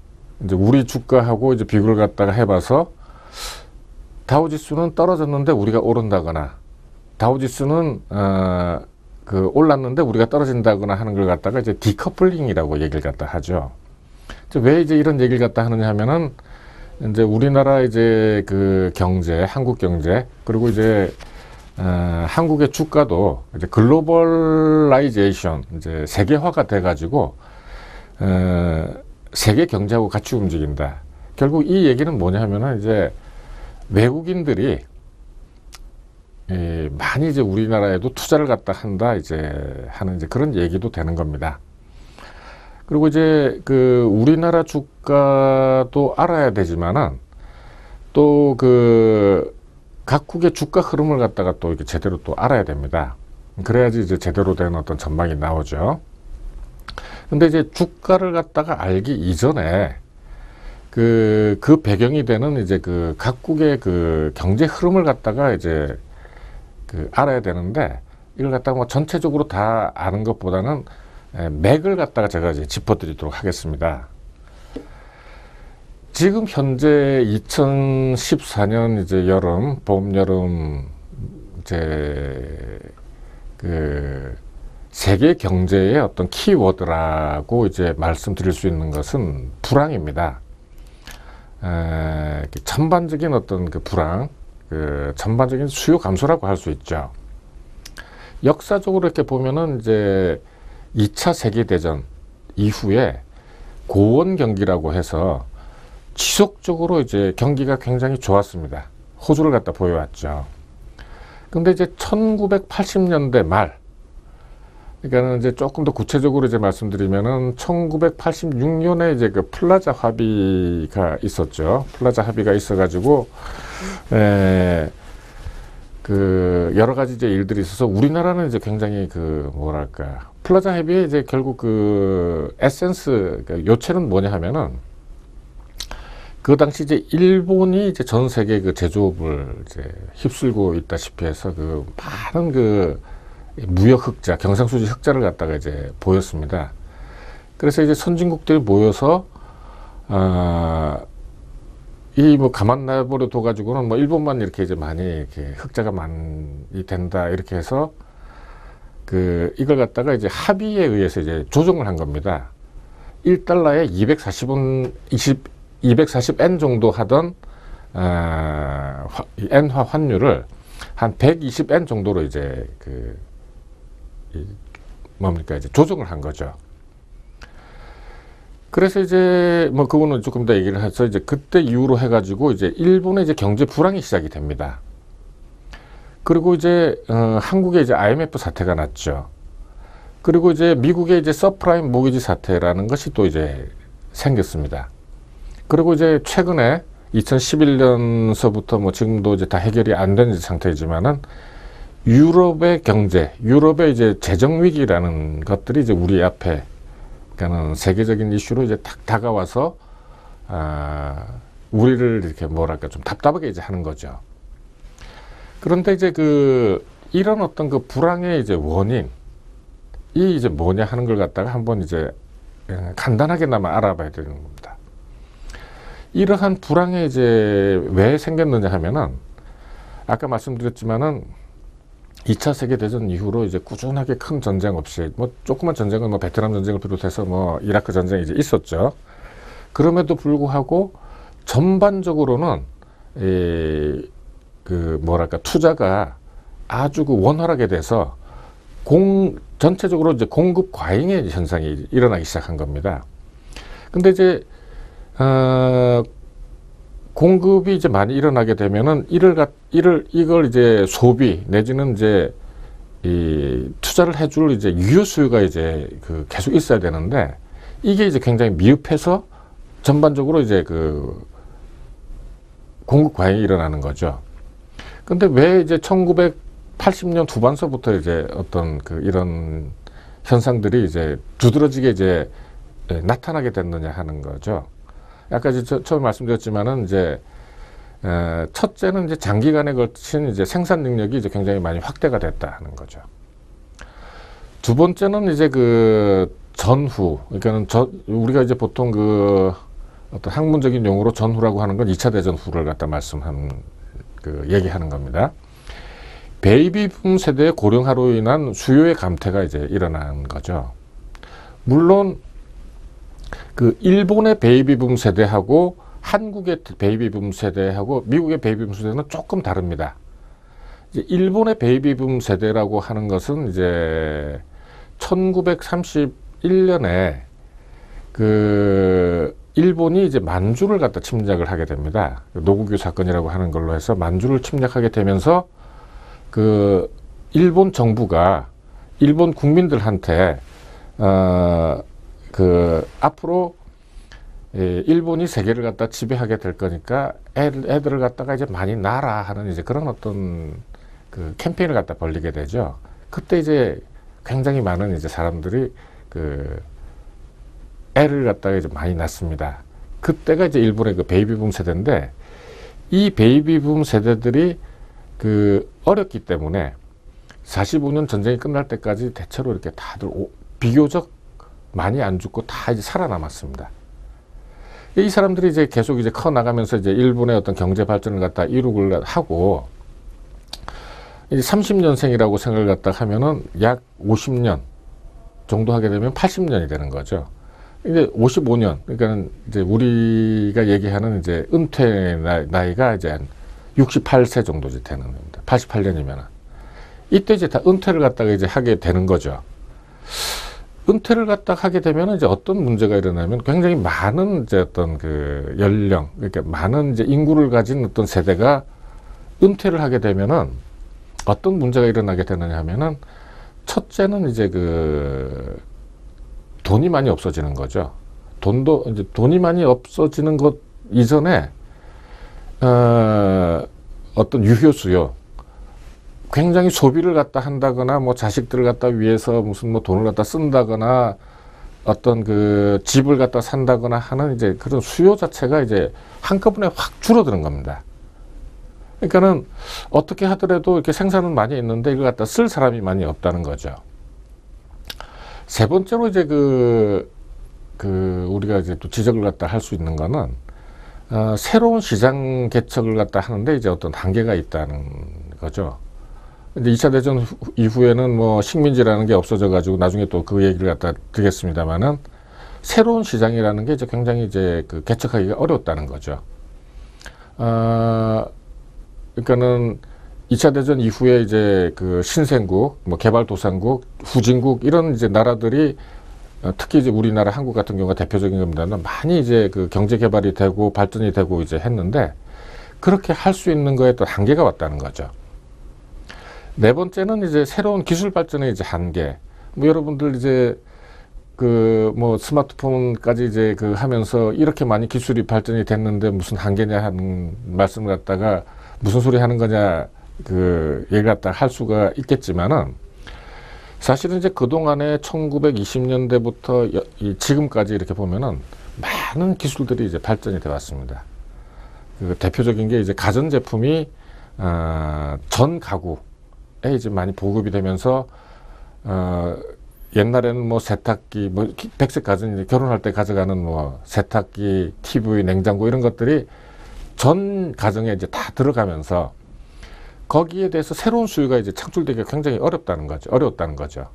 A: 이제 우리 주가하고 이제 비교를 갖다가 해봐서 다우 지수는 떨어졌는데 우리가 오른다거나, 다우지수는 올랐는데 우리가 떨어진다거나 하는 걸 갖다가 이제 디커플링이라고 얘기를 갖다 하죠. 왜 이제 이런 얘기를 갖다 하느냐 하면은 이제 우리나라 이제 경제, 한국 경제, 그리고 이제 한국의 주가도 이제 글로벌라이제이션, 이제 세계화가 돼가지고 세계 경제하고 같이 움직인다. 결국 이 얘기는 뭐냐 하면은 이제 외국인들이 많이 이제 우리나라에도 투자를 갖다 한다 이제 하는 이제 그런 얘기도 되는 겁니다. 그리고 이제 우리나라 주가도 알아야 되지만은 또 각국의 주가 흐름을 갖다가 또 이렇게 제대로 또 알아야 됩니다. 그래야지 이제 제대로 된 어떤 전망이 나오죠. 근데 이제 주가를 갖다가 알기 이전에 그 배경이 되는 이제 각국의 경제 흐름을 갖다가 이제 알아야 되는데, 이걸 갖다가 뭐 전체적으로 다 아는 것보다는 맥을 갖다가 제가 이제 짚어드리도록 하겠습니다. 지금 현재 2014년 이제 봄, 여름 이제 세계 경제의 어떤 키워드라고 이제 말씀드릴 수 있는 것은 불황입니다. 전반적인 어떤 그 불황, 그 전반적인 수요 감소라고 할 수 있죠. 역사적으로 이렇게 보면은 이제 2차 세계대전 이후에 고원 경기라고 해서 지속적으로 이제 경기가 굉장히 좋았습니다. 호주를 갖다 보여왔죠. 근데 이제 1980년대 말, 그러니까는 이제 조금 더 구체적으로 이제 말씀드리면은 1986년에 이제 그 플라자 합의가 있었죠. 플라자 합의가 있어가지고, 그 여러 가지 이제 일들이 있어서 우리나라는 이제 굉장히 그 뭐랄까 플라자 합의에 이제 결국 그 에센스, 그 요체는 뭐냐 하면은 그 당시 이제 일본이 이제 전 세계 그 제조업을 이제 휩쓸고 있다시피 해서 그 많은 그 무역 흑자, 경상수지 흑자를 갖다가 이제 보였습니다. 그래서 이제 선진국들이 모여서 이 뭐 가만 놔버려 둬가지고는 뭐 일본만 이렇게 이제 많이 이렇게 흑자가 많이 된다 이렇게 해서 그 이걸 갖다가 이제 합의에 의해서 이제 조정을 한 겁니다. 1달러에 240엔 정도 하던 엔화 환율을 한 120엔 정도로 이제 그 뭡니까 이제 조정을 한 거죠. 그래서 이제 뭐 그거는 조금 더 얘기를 해서 이제 그때 이후로 해가지고 이제 일본의 이제 경제 불황이 시작이 됩니다. 그리고 이제 한국에 이제 IMF 사태가 났죠. 그리고 이제 미국의 이제 서프라임 모기지 사태라는 것이 또 이제 생겼습니다. 그리고 이제 최근에 2011년서부터 뭐 지금도 이제 다 해결이 안 된 상태이지만은 유럽의 경제, 유럽의 이제 재정 위기라는 것들이 이제 우리 앞에, 그러니까는 세계적인 이슈로 이제 딱 다가와서 우리를 이렇게 뭐랄까 좀 답답하게 이제 하는 거죠. 그런데 이제 그 이런 어떤 그 불황의 이제 원인이 이제 뭐냐 하는 걸 갖다가 한번 이제 간단하게나마 알아봐야 되는 겁니다. 이러한 불황이 이제 왜 생겼느냐 하면은 아까 말씀드렸지만은 2차 세계대전 이후로 이제 꾸준하게 큰 전쟁 없이 뭐 조그만 전쟁은 뭐 베트남 전쟁을 비롯해서 뭐 이라크 전쟁이 이제 있었죠. 그럼에도 불구하고 전반적으로는 그 뭐랄까 투자가 아주 그 원활하게 돼서 전체적으로 이제 공급 과잉의 현상이 일어나기 시작한 겁니다. 근데 이제 공급이 이제 많이 일어나게 되면은 이걸 이제 소비 내지는 이제 이 투자를 해줄 이제 유효 수요가 이제 그 계속 있어야 되는데 이게 이제 굉장히 미흡해서 전반적으로 이제 그 공급 과잉이 일어나는 거죠. 근데 왜 이제 1980년 후반서부터 이제 어떤 그 이런 현상들이 이제 두드러지게 이제 나타나게 됐느냐 하는 거죠. 아까 이제 처음 말씀드렸지만은 이제 첫째는 이제 장기간에 걸친 이제 생산 능력이 이제 굉장히 많이 확대가 됐다 하는 거죠. 두 번째는 이제 그 전후, 그러니까는 우리가 이제 보통 그 어떤 학문적인 용어로 전후라고 하는 건 2차 대전 후를 갖다 얘기하는 겁니다. 베이비붐 세대의 고령화로 인한 수요의 감퇴가 이제 일어난 거죠. 물론 그 일본의 베이비붐 세대하고 한국의 베이비붐 세대하고 미국의 베이비붐 세대는 조금 다릅니다. 이제 일본의 베이비붐 세대라고 하는 것은 이제 1931년에 그 일본이 이제 만주를 갖다 침략을 하게 됩니다. 노구교 사건이라고 하는 걸로 해서 만주를 침략하게 되면서 그 일본 정부가 일본 국민들한테 그 앞으로 일본이 세계를 갖다 지배하게 될 거니까 애들을 갖다가 이제 많이 낳아라 하는 이제 그런 어떤 그 캠페인을 갖다 벌리게 되죠. 그때 이제 굉장히 많은 이제 사람들이 그 애를 갖다가 이제 많이 낳습니다. 그때가 이제 일본의 그 베이비붐 세대인데 이 베이비붐 세대들이 그 어렸기 때문에 45년 전쟁이 끝날 때까지 대체로 이렇게 다들 비교적 많이 안 죽고 다 이제 살아남았습니다. 이 사람들이 이제 계속 이제 커 나가면서 이제 일본의 어떤 경제 발전을 갖다 이루고 하고 이제 30년생이라고 생각을 갖다 하면은 약 50년 정도 하게 되면 80년이 되는 거죠. 이제 55년, 그러니까 이제 우리가 얘기하는 이제 은퇴 나이가 이제 한 68세 정도 되는 겁니다. 88년이면은. 이때 이제 다 은퇴를 갖다가 이제 하게 되는 거죠. 은퇴를 갖다가 하게 되면 이제 어떤 문제가 일어나면 굉장히 많은 이제 어떤 그 연령, 그러니까 많은 이제 인구를 가진 어떤 세대가 은퇴를 하게 되면은 어떤 문제가 일어나게 되느냐 하면은 첫째는 이제 그 돈이 많이 없어지는 거죠. 돈이 많이 없어지는 것 이전에 어떤 유효 수요, 굉장히 소비를 갖다 한다거나 뭐 자식들을 갖다 위해서 무슨 뭐 돈을 갖다 쓴다거나 어떤 그 집을 갖다 산다거나 하는 이제 그런 수요 자체가 이제 한꺼번에 확 줄어드는 겁니다. 그러니까는 어떻게 하더라도 이렇게 생산은 많이 있는데 이걸 갖다 쓸 사람이 많이 없다는 거죠. 세 번째로 이제 우리가 이제 또 지적을 갖다 할 수 있는 거는 새로운 시장 개척을 갖다 하는데 이제 어떤 한계가 있다는 거죠. 이제 2차 대전 이후에는 뭐 식민지라는 게 없어져 가지고 나중에 또 그 얘기를 갖다 드리겠습니다만은 새로운 시장이라는 게 이제 굉장히 이제 그 개척하기가 어려웠다는 거죠. 그러니까는 2차 대전 이후에 이제 그 신생국, 뭐 개발도상국, 후진국 이런 이제 나라들이 특히 이제 우리나라 한국 같은 경우가 대표적인 겁니다만 많이 이제 그 경제 개발이 되고 발전이 되고 이제 했는데 그렇게 할 수 있는 거에 또 한계가 왔다는 거죠. 네 번째는 이제 새로운 기술 발전의 이제 한계. 뭐 여러분들 이제 그 뭐 스마트폰까지 이제 그 하면서 이렇게 많이 기술이 발전이 됐는데 무슨 한계냐 하는 말씀을 갖다가 무슨 소리 하는 거냐 그 얘기 갖다 할 수가 있겠지만은 사실은 이제 그동안에 1920년대부터 지금까지 이렇게 보면은 많은 기술들이 이제 발전이 되어 왔습니다. 그 대표적인 게 이제 가전제품이 전 가구에 이제 많이 보급이 되면서 옛날에는 뭐 세탁기, 뭐 백색 가전 이제 결혼할 때 가져가는 뭐 세탁기, TV, 냉장고 이런 것들이 전 가정에 이제 다 들어가면서 거기에 대해서 새로운 수요가 이제 창출되기가 굉장히 어려웠다는 거죠.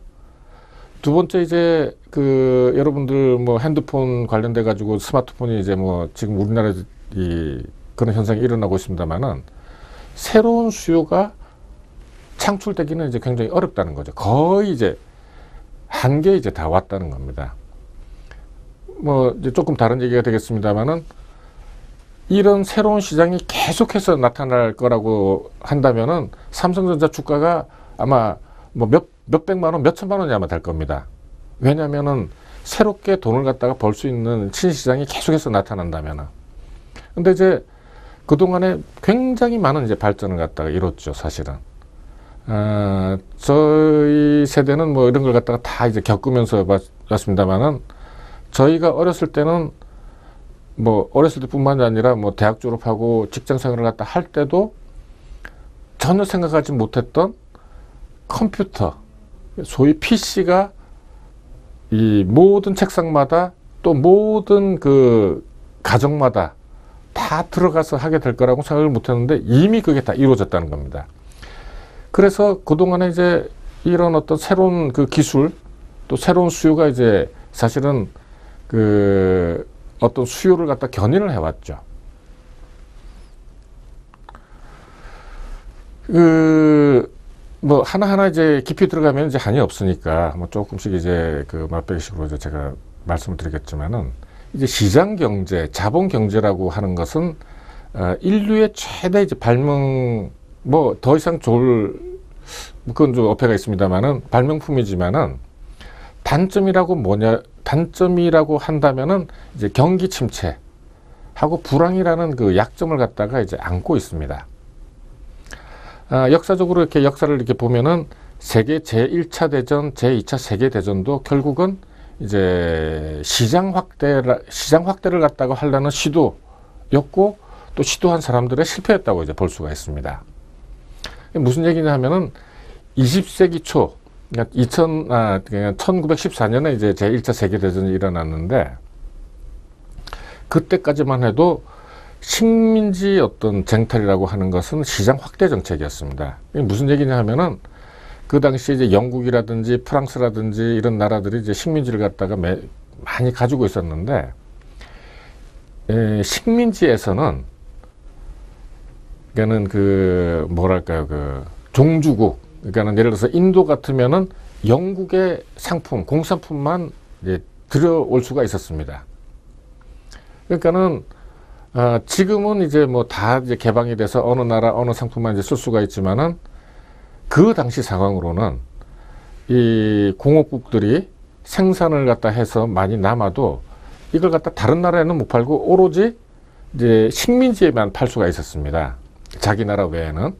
A: 두 번째 이제 그 여러분들 뭐 핸드폰 관련돼 가지고 스마트폰이 이제 뭐 지금 우리나라에서 그런 현상이 일어나고 있습니다만은 새로운 수요가 창출되기는 이제 굉장히 어렵다는 거죠. 거의 이제 한계에 이제 다 왔다는 겁니다. 뭐 이제 조금 다른 얘기가 되겠습니다만은 이런 새로운 시장이 계속해서 나타날 거라고 한다면은 삼성전자 주가가 아마 뭐 몇백만 원, 몇천만 원이 아마 될 겁니다. 왜냐면은 새롭게 돈을 갖다가 벌 수 있는 신시장이 계속해서 나타난다면은. 근데 이제 그동안에 굉장히 많은 이제 발전을 갖다가 이뤘죠, 사실은. 저희 세대는 뭐 이런 걸 갖다가 다 이제 겪으면서 봤습니다만은 저희가 어렸을 때는 뭐 어렸을 때뿐만이 아니라 뭐 대학 졸업하고 직장 생활을 갖다 할 때도 전혀 생각하지 못했던 컴퓨터, 소위 PC가 이 모든 책상마다 또 모든 그 가정마다 다 들어가서 하게 될 거라고 생각을 못했는데 이미 그게 다 이루어졌다는 겁니다. 그래서 그동안에 이제 이런 어떤 새로운 그 기술 또 새로운 수요가 이제 사실은 그 어떤 수요를 갖다 견인을 해왔죠. 뭐 하나하나 이제 깊이 들어가면 이제 한이 없으니까 뭐 조금씩 이제 그 맛배기식으로 이제 제가 말씀을 드리겠지만은 이제 시장 경제, 자본 경제라고 하는 것은 인류의 최대 이제 발명 뭐 더 이상 그건 좀 어폐가 있습니다만은 발명품이지만은 단점이라고 한다면은 이제 경기 침체하고 불황이라는 그 약점을 갖다가 이제 안고 있습니다. 역사적으로 이렇게 역사를 이렇게 보면은 세계 제1차 대전, 제2차 세계 대전도 결국은 이제 시장 확대를 갖다가 하려는 시도였고 또 시도한 사람들의 실패였다고 이제 볼 수가 있습니다. 무슨 얘기냐 하면은 20세기 초, 그러니까 1914년에 이제 제1차 세계대전이 일어났는데, 그때까지만 해도 식민지 어떤 쟁탈이라고 하는 것은 시장 확대 정책이었습니다. 이게 무슨 얘기냐 하면은, 그 당시 이제 영국이라든지 프랑스라든지 이런 나라들이 이제 식민지를 갖다가 많이 가지고 있었는데, 식민지에서는, 그러니까는 뭐랄까요, 종주국, 그러니까는 예를 들어서 인도 같으면은 영국의 상품, 공산품만 이제 들여올 수가 있었습니다. 그러니까는, 지금은 이제 뭐 다 이제 개방이 돼서 어느 나라, 어느 상품만 이제 쓸 수가 있지만은, 그 당시 상황으로는 이 공업국들이 생산을 갖다 해서 많이 남아도 이걸 갖다 다른 나라에는 못 팔고 오로지 이제 식민지에만 팔 수가 있었습니다. 자기 나라 외에는.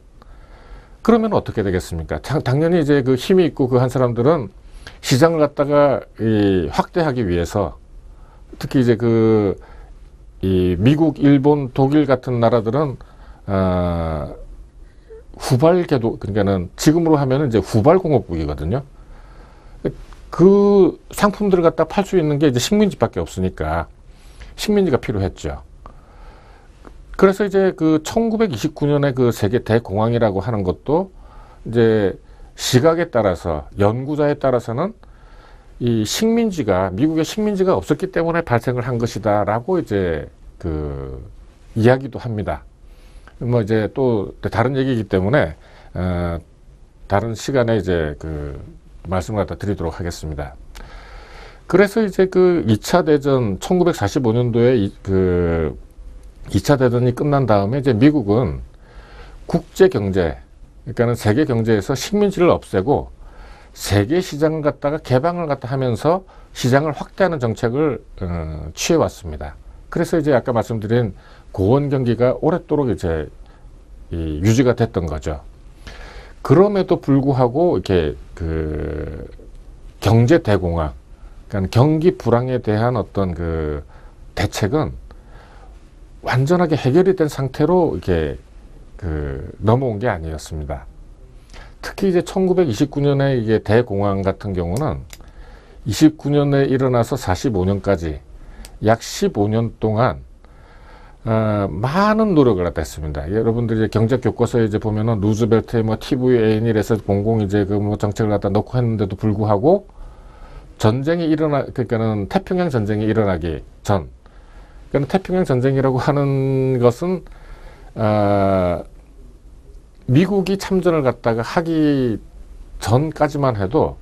A: 그러면 어떻게 되겠습니까? 당연히 이제 그 힘이 있고 그 한 사람들은 시장을 갖다가 확대하기 위해서, 특히 이제 이 미국, 일본, 독일 같은 나라들은 후발 궤도, 그러니까는 지금으로 하면은 이제 후발 공업국이거든요. 그 상품들을 갖다 팔 수 있는 게 이제 식민지밖에 없으니까 식민지가 필요했죠. 그래서 이제 1929년에 그 세계 대공황이라고 하는 것도 이제 시각에 따라서, 연구자에 따라서는 이 미국의 식민지가 없었기 때문에 발생을 한 것이다라고 이제 이야기도 합니다. 뭐 이제 또 다른 얘기이기 때문에 다른 시간에 이제 말씀을 갖다 드리도록 하겠습니다. 그래서 이제 2차 대전 1945년도에 2차 대전이 끝난 다음에 이제 미국은 국제 경제, 그러니까는 세계 경제에서 식민지를 없애고 세계 시장을 갖다가 개방을 갖다 하면서 시장을 확대하는 정책을 취해 왔습니다. 그래서 이제 아까 말씀드린 고원 경기가 오랫도록 이제 유지가 됐던 거죠. 그럼에도 불구하고 이렇게 경제 대공황, 그러니까 경기 불황에 대한 어떤 대책은 완전하게 해결이 된 상태로 이렇게 넘어온 게 아니었습니다. 특히 이제 1929년에 이게 대공황 같은 경우는 29년에 일어나서 45년까지 약 15년 동안 많은 노력을 갖다 했습니다. 여러분들이 경제 교과서에 이제 보면은 루즈벨트의 뭐 TVAN이라서 공공 이제 뭐 정책을 갖다 넣고 했는데도 불구하고 그러니까는 태평양 전쟁이 일어나기 전, 그러니까 태평양 전쟁이라고 하는 것은 미국이 참전을 갖다가 하기 전까지만 해도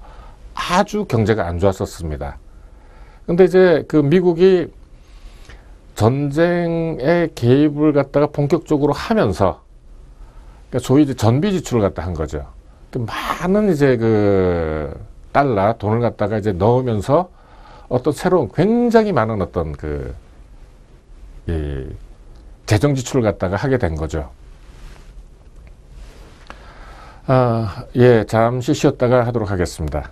A: 아주 경제가 안 좋았었습니다. 근데 이제 미국이 전쟁에 개입을 갖다가 본격적으로 하면서, 그러니까 소위 이제 전비 지출을 갖다 한 거죠. 많은 이제 돈을 갖다가 이제 넣으면서 어떤 새로운 굉장히 많은 어떤 재정 지출을 갖다가 하게 된 거죠. 예, 잠시 쉬었다가 하도록 하겠습니다.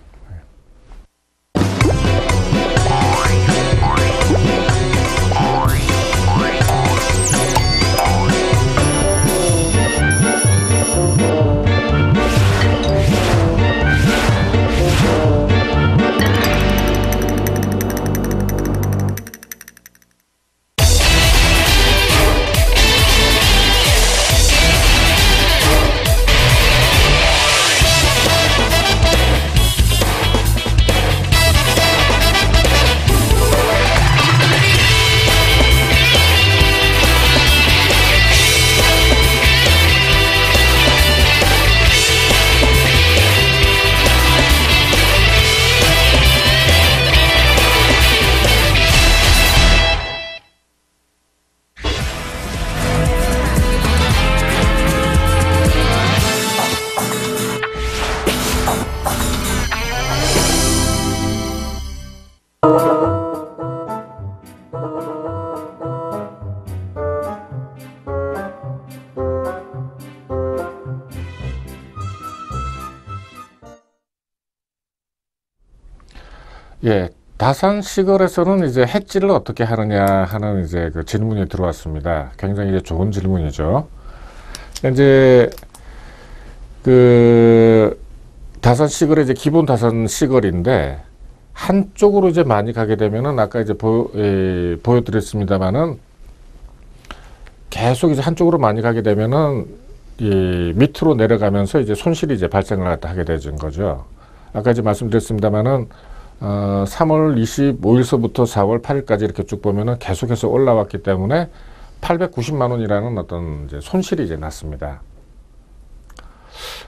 A: 예, 다산 시골에서는 이제 해지를 어떻게 하느냐 하는 이제 질문이 들어왔습니다. 굉장히 이제 좋은 질문이죠. 이제 다산 시골의 이제 기본 다산 시골인데 한쪽으로 이제 많이 가게 되면은 아까 이제 보여드렸습니다만은 계속 이제 한쪽으로 많이 가게 되면은 이 밑으로 내려가면서 이제 손실이 이제 발생을 하게 되는 거죠. 아까 이제 말씀드렸습니다만은 3월 25일서부터 4월 8일까지 이렇게 쭉 보면은 계속해서 올라왔기 때문에 890만 원이라는 어떤 이제 손실이 이제 났습니다.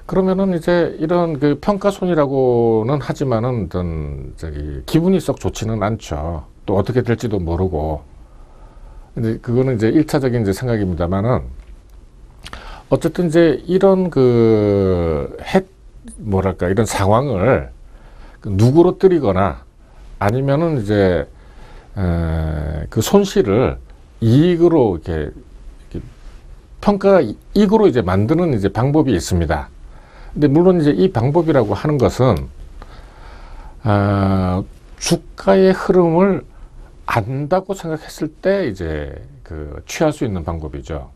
A: 그러면은 이제 이런 그 평가손이라고는 하지만은 어떤 기분이 썩 좋지는 않죠. 또 어떻게 될지도 모르고. 근데 그거는 이제 1차적인 이제 생각입니다만은 어쨌든 이제 이런 뭐랄까 이런 상황을 누그러뜨리거나 아니면은 이제 그 손실을 이익으로 이렇게 평가 이익으로 이제 만드는 이제 방법이 있습니다. 근데 물론 이제 이 방법이라고 하는 것은 주가의 흐름을 안다고 생각했을 때 이제 취할 수 있는 방법이죠.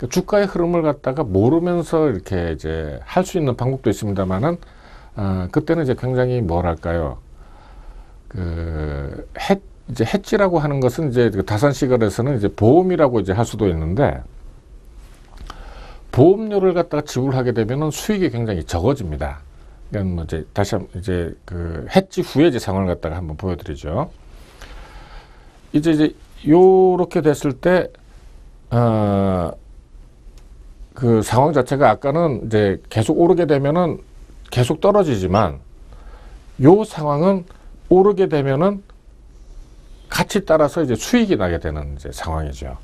A: 주가의 흐름을 갖다가 모르면서 이렇게 이제 할 수 있는 방법도 있습니다만은 그때는 이제 굉장히 뭐랄까요 이제 해지라고 하는 것은 이제 다산 시각에서는 이제 보험이라고 이제 할 수도 있는데 보험료를 갖다가 지불하게 되면은 수익이 굉장히 적어집니다. 그러니까 뭐 이제 다시 한번 이제 해지 후에 이제 상황을 갖다가 한번 보여드리죠. 이제 요렇게 됐을 때 그 상황 자체가 아까는 이제 계속 오르게 되면은 계속 떨어지지만 요 상황은 오르게 되면은 같이 따라서 이제 수익이 나게 되는 이제 상황이죠.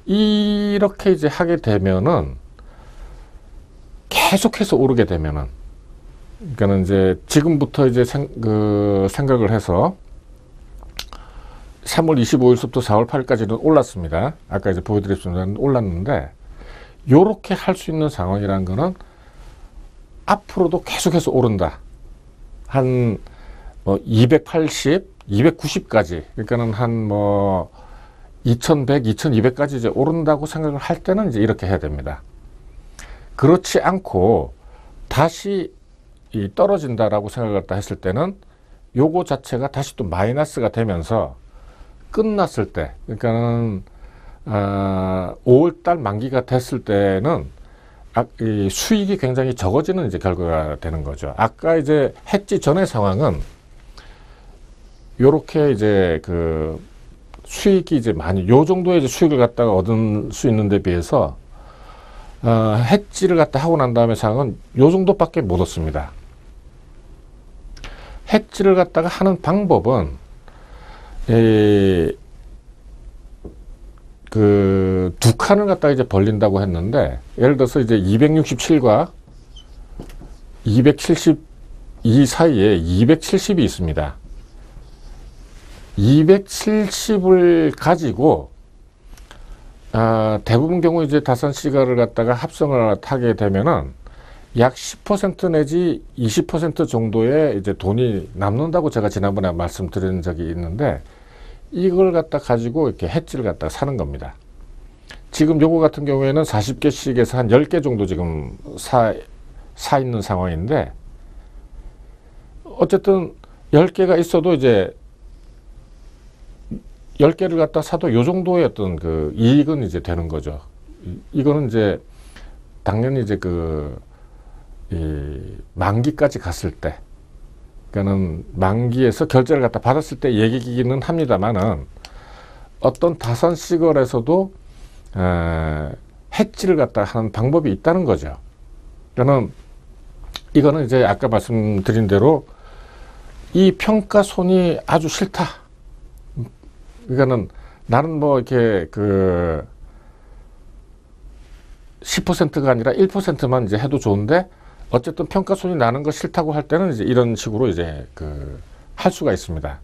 A: 이렇게 이제 하게 되면은 계속해서 오르게 되면은 그러니까는 이제 지금부터 이제 생각을 해서 3월 25일부터 4월 8일까지는 올랐습니다. 아까 이제 보여드렸습니다. 올랐는데 요렇게 할 수 있는 상황이라는 거는 앞으로도 계속해서 오른다. 한 280, 290까지 그러니까는 한 2100, 2200까지 이제 오른다고 생각을 할 때는 이제 이렇게 해야 됩니다. 그렇지 않고 다시 떨어진다라고 생각을 했을 때는 요거 자체가 다시 또 마이너스가 되면서 끝났을 때 그러니까는 5월달 만기가 됐을 때는 이 수익이 굉장히 적어지는 이제 결과가 되는 거죠. 아까 이제 해지 전의 상황은 요렇게 이제 수익이 이제 많이 요 정도의 이제 수익을 갖다가 얻을 수 있는데 비해서 해지를 갖다 하고 난 다음에 상황은 요 정도밖에 못 얻습니다. 해지를 갖다가 하는 방법은 두 칸을 갖다가 이제 벌린다고 했는데 예를 들어서 이제 267과 272 사이에 270이 있습니다. 270을 가지고 대부분 경우 이제 다산 시가를 갖다가 합성을 하게 되면은 약 10% 내지 20% 정도의 이제 돈이 남는다고 제가 지난번에 말씀드린 적이 있는데 이걸 갖다 가지고 이렇게 해지를 갖다가 사는 겁니다. 지금 요거 같은 경우에는 40개씩에서 한 10개 정도 지금 사 있는 상황인데 어쨌든 10개가 있어도 이제 10개를 갖다 사도 요 정도의 어떤 이익은 이제 되는 거죠. 이거는 이제 당연히 이제 만기까지 갔을 때 그러니까는 만기에서 결제를 갖다 받았을 때 얘기기는 합니다만은 어떤 다산 시걸에서도 해지를 갖다 하는 방법이 있다는 거죠. 그러니까는 이거는 이제 아까 말씀드린 대로 이 평가손이 아주 싫다. 그러니까는 나는 뭐 이렇게 10%가 아니라 1%만 이제 해도 좋은데 어쨌든 평가손이 나는 거 싫다고 할 때는 이제 이런 식으로 이제 할 수가 있습니다.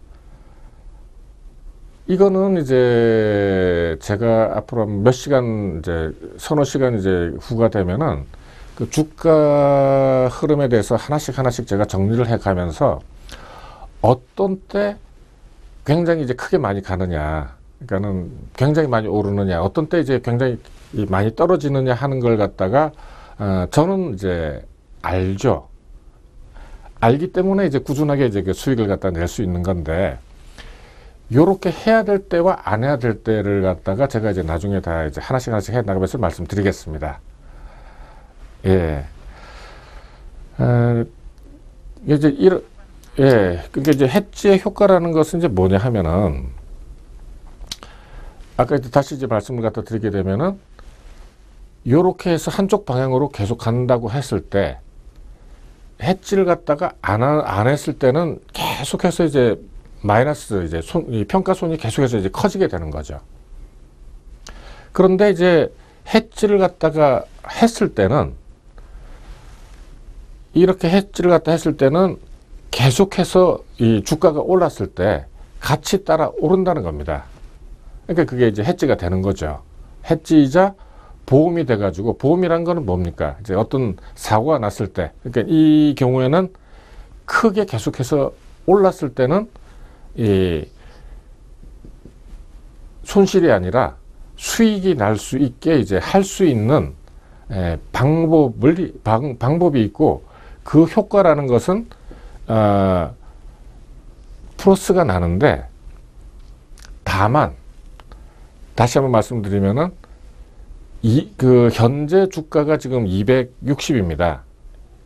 A: 이거는 이제 제가 앞으로 몇 시간 이제 서너 시간 이제 후가 되면은 주가 흐름에 대해서 하나씩 제가 정리를 해 가면서 어떤 때 굉장히 이제 크게 많이 가느냐, 그러니까는 굉장히 많이 오르느냐, 어떤 때 이제 굉장히 많이 떨어지느냐 하는 걸 갖다가 저는 이제 알죠. 알기 때문에 이제 꾸준하게 이제 수익을 갖다 낼 수 있는 건데, 요렇게 해야 될 때와 안 해야 될 때를 갖다가 제가 이제 나중에 다 이제 하나씩 해 나가면서 말씀드리겠습니다. 예. 이제 이런, 예. 그러니까 이제 해지의 효과라는 것은 이제 뭐냐 하면은, 아까 이제 다시 이제 말씀을 갖다 드리게 되면은, 요렇게 해서 한쪽 방향으로 계속 간다고 했을 때, 해지를 갖다가 안 했을 때는 계속해서 이제 마이너스 이제 이 평가손이 계속해서 이제 커지게 되는 거죠. 그런데 이제 해지를 갖다가 했을 때는, 이렇게 해지를 갖다 했을 때는 계속해서 이 주가가 올랐을 때 같이 따라 오른다는 겁니다. 그러니까 그게 이제 해지가 되는 거죠. 해지이자 보험이 돼가지고, 보험이란 거는 뭡니까? 이제 어떤 사고가 났을 때, 그러니까 이 경우에는 크게 계속해서 올랐을 때는 이 손실이 아니라 수익이 날 수 있게 이제 할 수 있는 방법이 있고, 그 효과라는 것은 플러스가 나는데, 다만 다시 한번 말씀드리면은 그 현재 주가가 지금 260입니다.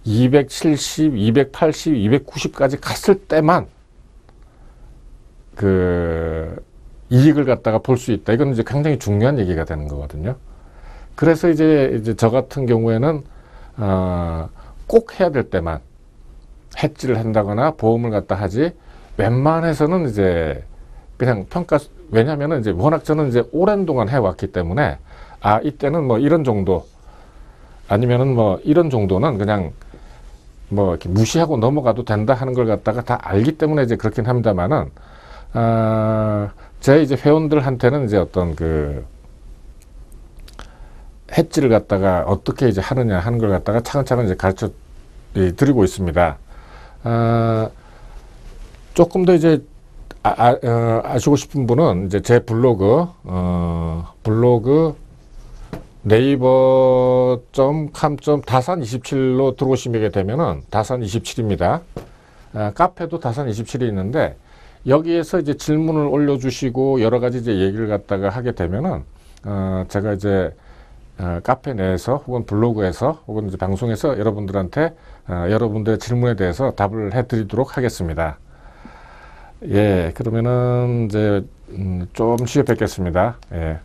A: 270, 280, 290까지 갔을 때만 그 이익을 갖다가 볼 수 있다. 이건 이제 굉장히 중요한 얘기가 되는 거거든요. 그래서 이제 저 같은 경우에는 꼭 해야 될 때만 해지를 한다거나 보험을 갖다 하지, 웬만해서는 이제 그냥 왜냐면은 이제 워낙 저는 이제 오랜 동안 해왔기 때문에, 이때는 뭐 이런 정도, 아니면은 뭐 이런 정도는 그냥 뭐 이렇게 무시하고 넘어가도 된다 하는 걸 갖다가 다 알기 때문에 이제 그렇긴 합니다만은, 제 이제 회원들한테는 이제 어떤 그 해지를 갖다가 어떻게 이제 하느냐 하는 걸 갖다가 차근차근 이제 가르쳐 드리고 있습니다. 조금 더 이제 아시고 싶은 분은 이제 제 블로그 naver.com.dasan27로 들어오시게 되면은 다산27입니다. 카페도 다산27이 있는데, 여기에서 이제 질문을 올려주시고 여러 가지 이제 얘기를 갖다가 하게 되면은 제가 이제 카페 내에서 혹은 블로그에서 혹은 이제 방송에서 여러분들한테 여러분들의 질문에 대해서 답을 해드리도록 하겠습니다. 예, 그러면은 이제 좀 쉬어 뵙겠습니다. 예.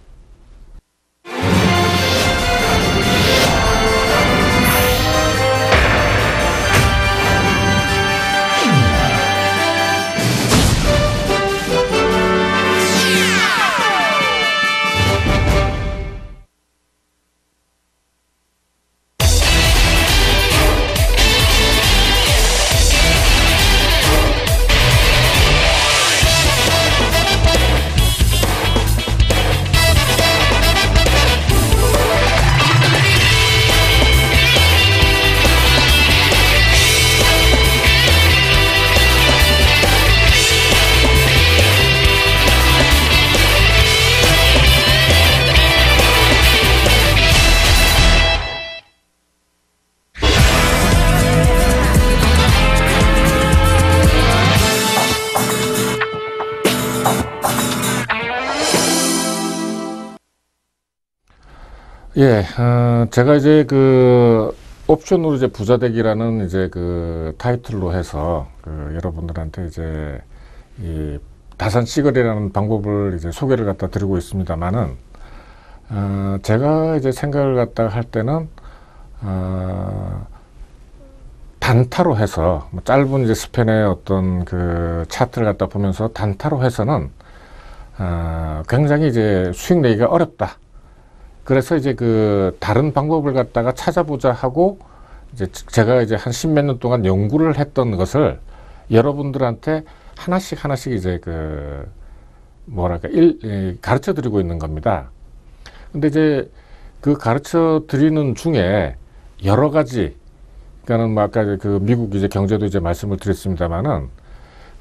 A: 예, 제가 이제 그 옵션으로 이제 부자되기라는 이제 그 타이틀로 해서 여러분들한테 이제 이 다산 시거리라는 방법을 이제 소개를 갖다 드리고 있습니다만은, 제가 이제 생각을 갖다 할 때는 단타로 해서 뭐 짧은 이제 스팬의 어떤 그 차트를 갖다 보면서 단타로 해서는 굉장히 이제 수익 내기가 어렵다. 그래서 이제 그 다른 방법을 갖다가 찾아보자 하고 이제 제가 이제 한 십몇 년 동안 연구를 했던 것을 여러분들한테 하나씩 이제 그 뭐랄까 가르쳐 드리고 있는 겁니다. 근데 이제 그 가르쳐 드리는 중에 여러 가지, 그러니까는 뭐 아까 그 미국 이제 경제도 이제 말씀을 드렸습니다만은,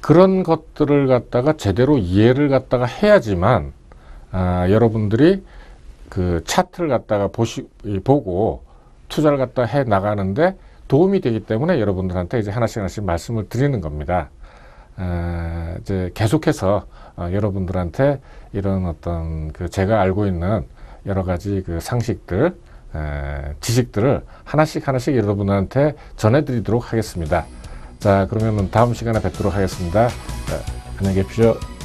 A: 그런 것들을 갖다가 제대로 이해를 갖다가 해야지만 여러분들이 그 차트를 갖다가 보고 투자를 갖다 해 나가는데 도움이 되기 때문에 여러분들한테 이제 하나씩 말씀을 드리는 겁니다. 이제 계속해서 여러분들한테 이런 어떤 그 제가 알고 있는 여러 가지 그 상식들, 지식들을 하나씩 여러분한테 전해드리도록 하겠습니다. 자, 그러면 다음 시간에 뵙도록 하겠습니다. 안녕히 계십시오.